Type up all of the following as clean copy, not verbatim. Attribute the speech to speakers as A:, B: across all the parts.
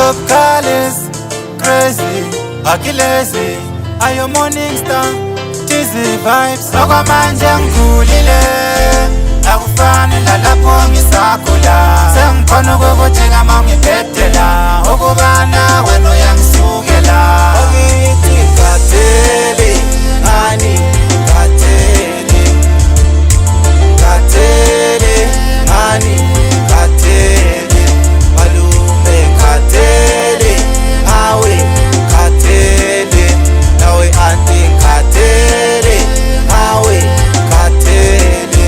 A: Stop calling, crazy, akilezi, ayo morning star, cheesy vibes. Nokwa manje ngikhulile, akufani lalapho ngisakhula. Sengikhona ukukujika mangiphetela, ukubana wena uyangisukela.
B: Angithi khathele, ngani khathele, khathele, ngani khathele, malume khathele, ngawe khathele, nawe anti khathele, ngawe khathele.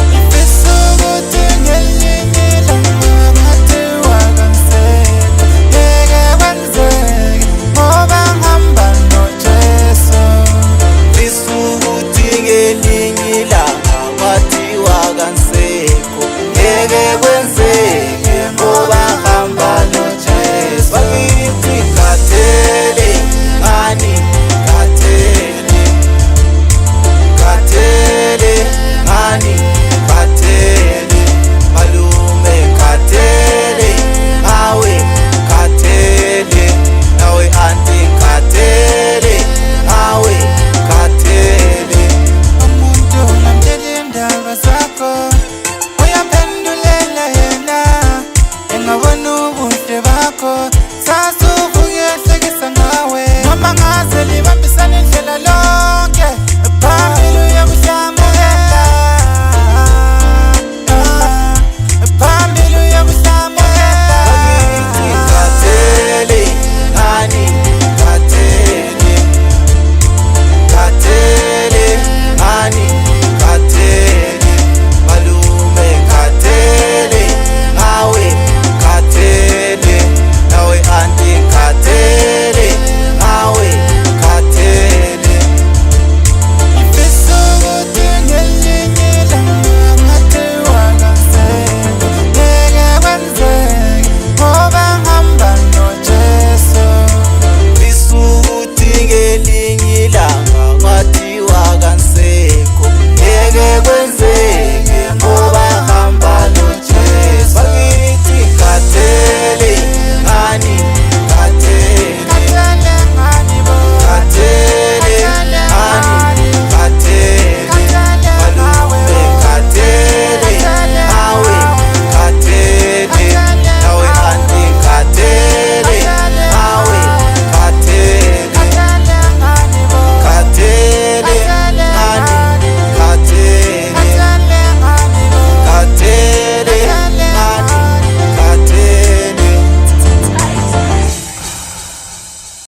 A: Ngifisa ukuthi ngelinye ilanga ngathiwa kansela, ngeke kwenzeke ngoba ngihamba noJesu.
B: Ngifisa ukuthi ngelinye ilanga kwathiwa kansekho, ngeke